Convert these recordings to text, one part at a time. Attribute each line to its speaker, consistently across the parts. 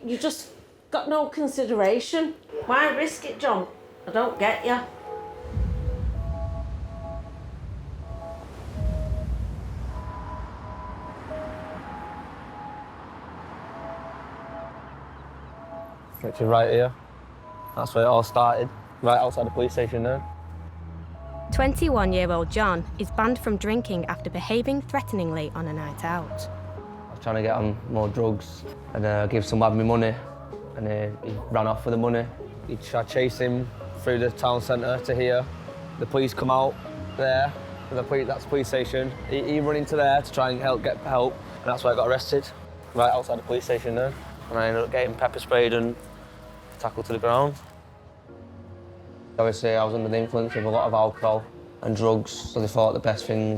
Speaker 1: You just got no consideration. Why risk it, John? I don't get you.
Speaker 2: Literally right here. That's where it all started, right outside the police station there.
Speaker 3: 21-year-old John is banned from drinking after behaving threateningly on a night out.
Speaker 2: I was trying to get on more drugs and give some lad me money, and he ran off with the money. I chased him through the town centre to here. The police come out there, that's the police station. He run into there to try and get help, and that's where I got arrested, right outside the police station there. And I ended up getting pepper sprayed and tackled to the ground. Obviously, I was under the influence of a lot of alcohol and drugs, so they thought the best thing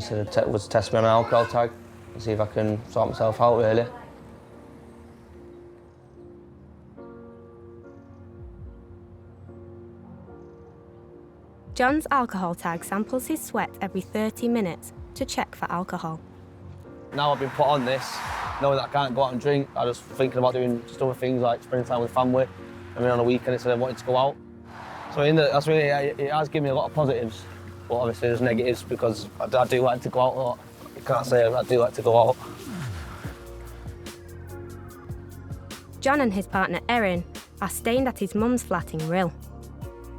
Speaker 2: was to test me on an alcohol tag and see if I can sort myself out, really.
Speaker 3: John's alcohol tag samples his sweat every 30 minutes to check for alcohol.
Speaker 2: Now I've been put on this, knowing that I can't go out and drink, I'm just thinking about doing just other things like spending time with family. I mean, on a weekend instead of wanting to go out. So it has given me a lot of positives, but obviously there's negatives because I do like to go out a lot. You can't say I do like to go out.
Speaker 3: John and his partner Erin are staying at his mum's flat in Rhyl.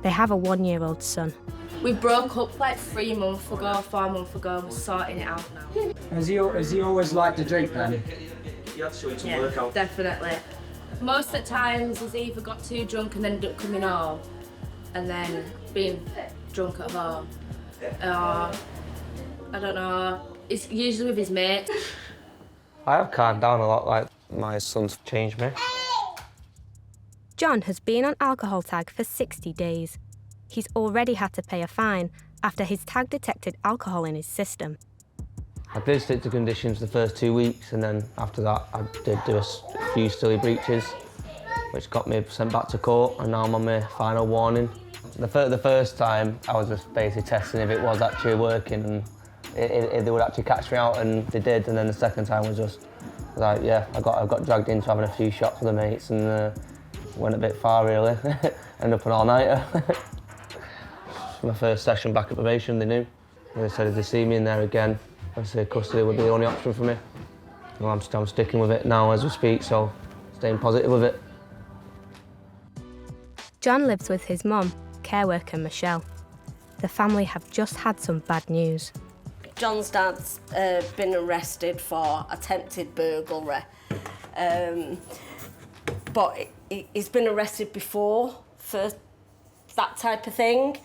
Speaker 3: They have a 1-year-old son.
Speaker 4: We broke up like 4 months ago, and we're sorting it out now.
Speaker 5: Has he always liked to drink then?
Speaker 4: Yeah, definitely. Most of the times he's either got too drunk and ended up coming home, and then being drunk at home. Or, I don't know, it's usually with his mates.
Speaker 2: I have calmed down a lot, like my son's changed me.
Speaker 3: John has been on alcohol tag for 60 days. He's already had to pay a fine after his tag detected alcohol in his system.
Speaker 2: I did stick to conditions the first 2 weeks, and then after that I did do a few silly breaches, which got me sent back to court, and now I'm on my final warning. The first time I was just basically testing if it was actually working and if they would actually catch me out, and they did, and then the second time was just like, yeah, I got dragged into having a few shots with the mates and went a bit far really. Ended up an all-nighter. My first session back at probation, they knew. They said if they see me in there again, obviously custody would be the only option for me. Well, I'm sticking with it now as we speak, so staying positive with it.
Speaker 3: John lives with his mum, care worker Michelle. The family have just had some bad news.
Speaker 1: John's dad's been arrested for attempted burglary. But he's been arrested before for that type of thing.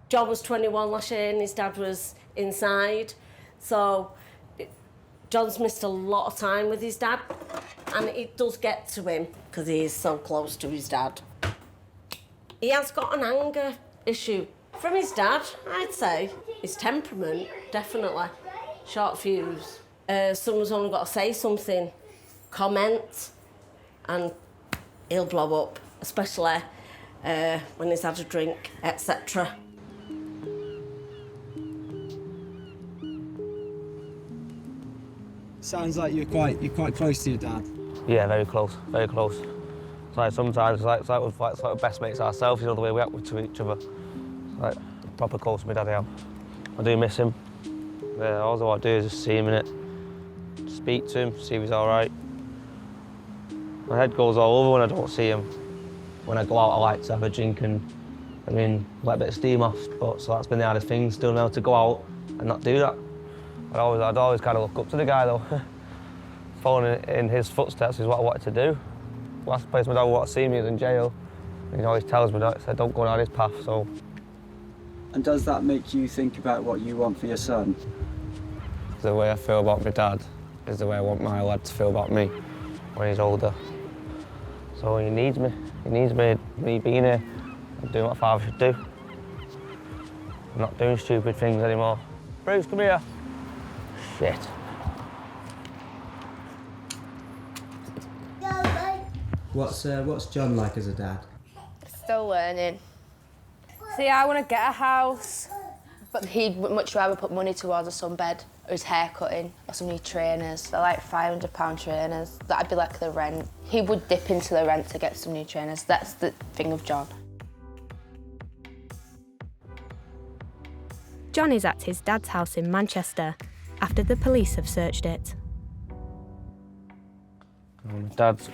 Speaker 1: John was 21 last year and his dad was inside. So John's missed a lot of time with his dad, and it does get to him because he is so close to his dad. He has got an anger issue from his dad, I'd say. His temperament, definitely. Short fuse. Someone's only got to say something, comment, and he'll blow up, especially when he's had a drink, etc.
Speaker 5: Sounds like you're quite close to your dad.
Speaker 2: Yeah, very close, very close. It's like sometimes it's like we're best mates ourselves, you know, the way we act to each other. It's like proper close to my daddy. I do miss him. Yeah, all I want to do is just see him in it, speak to him, see if he's all right. My head goes all over when I don't see him. When I go out, I like to have a drink and, let a bit of steam off. But so that's been the hardest thing, still now to go out and not do that. I'd always kind of look up to the guy though. Following in his footsteps is what I wanted to do. The last place my dad would want to see me is in jail. And he always tells me that, he said, don't go down his path, so.
Speaker 5: And does that make you think about what you want for your son?
Speaker 2: The way I feel about my dad is the way I want my lad to feel about me when he's older. So he needs me. He needs me being here and doing what a father should do. I'm not doing stupid things anymore. Bruce, come here. Shit.
Speaker 5: What's John like as a dad?
Speaker 4: Still learning. See, I want to get a house, but he'd much rather put money towards a sunbed his hair cutting or some new trainers. They're like £500 trainers. That'd be like the rent. He would dip into the rent to get some new trainers. That's the thing of John.
Speaker 3: John is at his dad's house in Manchester after the police have searched it.
Speaker 2: My dad's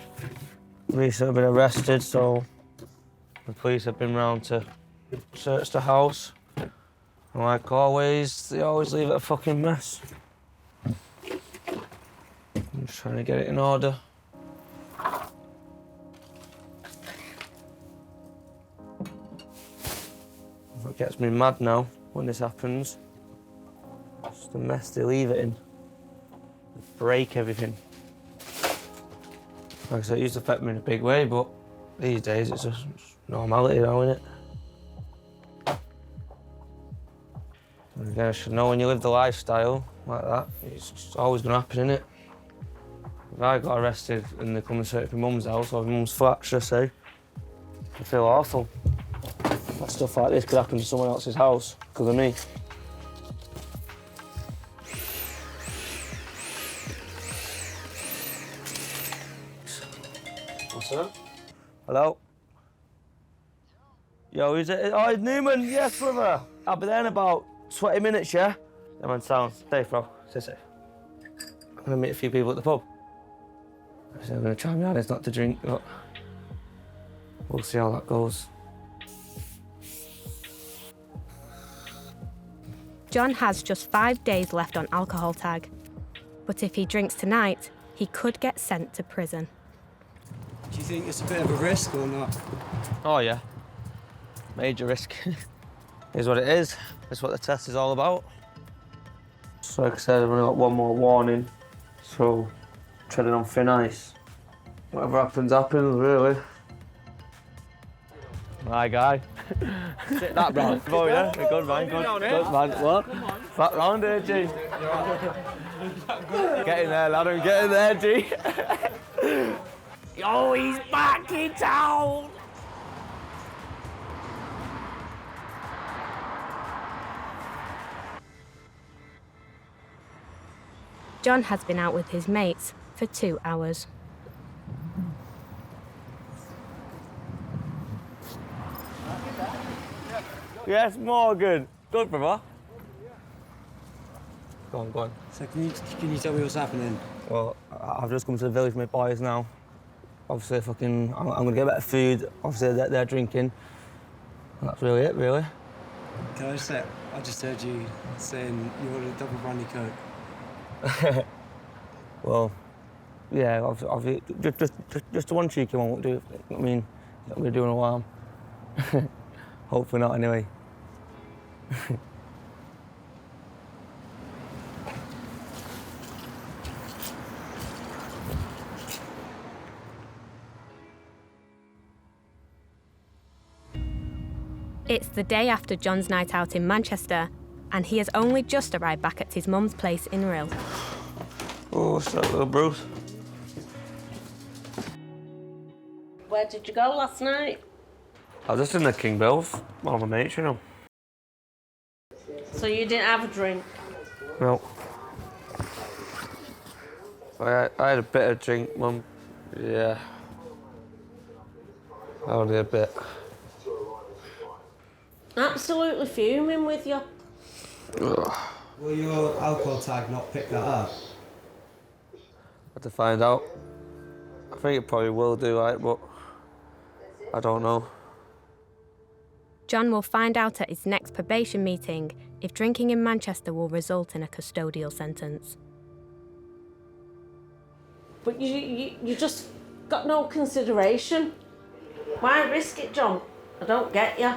Speaker 2: recently been arrested, so the police have been round to search the house. And like always, they always leave it a fucking mess. I'm just trying to get it in order. It gets me mad now when this happens. It's the mess they leave it in. They break everything. Like I said, it used to affect me in a big way, but these days it's just normality now, innit? And again, I should know when you live the lifestyle like that, it's just always going to happen, innit? If I got arrested and they come and search my mum's house or my mum's flat, should I say, I feel awful. That stuff like this could happen to someone else's house because of me. What's up? Hello? Yo, is it? Oh, it's Newman. Yes, brother. I'll be there in about 20 minutes, yeah? Yeah, man, sound. Safe, bro. Stay safe. I'm gonna meet a few people at the pub. I'm gonna try my hardest not to drink, but we'll see how that goes.
Speaker 3: John has just 5 days left on alcohol tag. But if he drinks tonight, he could get sent to prison.
Speaker 5: Do you think it's a bit of a risk or not?
Speaker 2: Oh, yeah. Major risk. Is what it is. That's what the test is all about. So, like I said, I've only got one more warning, so treading on thin ice. Whatever happens, happens, really. My guy. Sit that, bro. Oh, yeah. Good man, good man. What? Back round here, G. Get in there, lad. Get in there, G. Yo, he's back in town.
Speaker 3: John has been out with his mates for 2 hours.
Speaker 2: Yes, Morgan. Good, brother. Go on, go on.
Speaker 5: So can you tell me what's happening?
Speaker 2: Well, I've just come to the village with my boys now. Obviously, I'm gonna get better food. Obviously, they're drinking. And that's really it, really.
Speaker 5: Can I just say, I just heard you saying you wanted a double brandy coke.
Speaker 2: Well, yeah, obviously, just the one cheeky one won't do. I mean, it's not gonna do no harm. Hopefully not, anyway.
Speaker 3: It's the day after John's night out in Manchester, and he has only just arrived back at his mum's place in Rhyl.
Speaker 2: Oh, what's that, little Bruce?
Speaker 1: Where did you go last night?
Speaker 2: I was just in the King Bill, one of my mates, you know.
Speaker 1: So you didn't have a drink?
Speaker 2: No. I had a bit of drink, Mum. Yeah. Only a bit.
Speaker 1: Absolutely fuming with you.
Speaker 2: Ugh.
Speaker 5: Will your alcohol tag not pick that up?
Speaker 2: Had to find out. I think it probably will do, right, but I don't know.
Speaker 3: John will find out at his next probation meeting if drinking in Manchester will result in a custodial sentence.
Speaker 1: But you just got no consideration. Why risk it, John? I don't get you.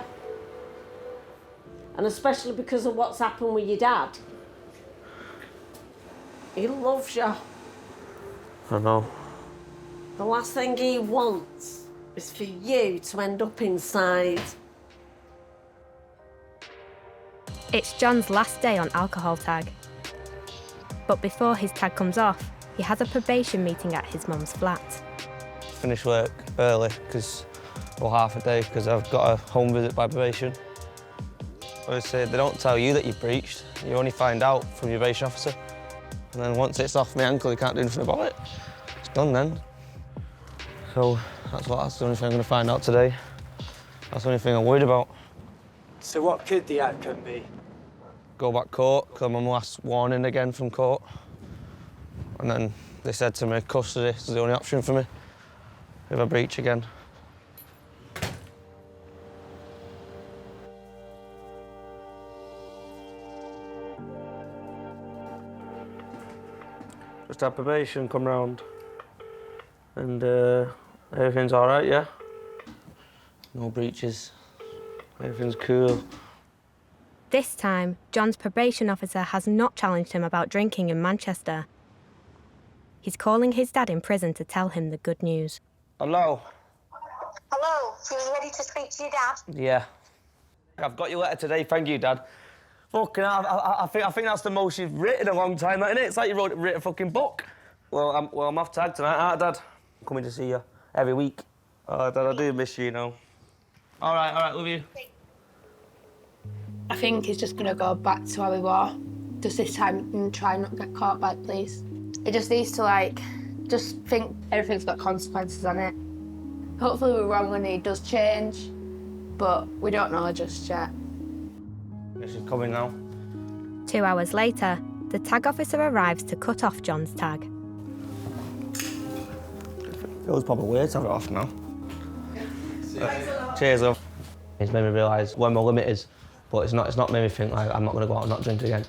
Speaker 1: And especially because of what's happened with your dad. He loves you.
Speaker 2: I know.
Speaker 1: The last thing he wants is for you to end up inside.
Speaker 3: It's John's last day on alcohol tag. But before his tag comes off, he has a probation meeting at his mum's flat.
Speaker 2: Finish work early, half a day, because I've got a home visit by probation. Obviously, they don't tell you that you've breached. You only find out from your probation officer. And then once it's off my ankle, you can't do anything about it. It's done then. So that's the only thing I'm going to find out today. That's the only thing I'm worried about.
Speaker 5: So what could the outcome be?
Speaker 2: Go back court, because I'm on my last warning again from court. And then they said to me, custody is the only option for me if I breach again. Just had probation come round, and everything's all right, yeah? No breaches, everything's cool.
Speaker 3: This time, John's probation officer has not challenged him about drinking in Manchester. He's calling his dad in prison to tell him the good news.
Speaker 2: Hello?
Speaker 6: Hello, you ready to speak to your dad?
Speaker 2: Yeah. I've got your letter today, thank you, Dad. Fucking hell, I think that's the most you've written in a long time, isn't it? It's like you wrote a fucking book. Well, I'm off tag tonight, aren't I, Dad? I'm coming to see you every week. Oh, Dad, I do miss you, you know. All right, love you.
Speaker 4: I think he's just gonna go back to how he was, just this time, and try not to get caught by the police. He just needs to, just think everything's got consequences on it. Hopefully we're wrong when he does change, but we don't know just yet.
Speaker 2: This is coming now.
Speaker 3: 2 hours later, the tag officer arrives to cut off John's tag.
Speaker 2: Feels probably weird to have it off now. Cheers, love. It's made me realise where my limit is, but it's not made me think like I'm not going to go out and not drink again.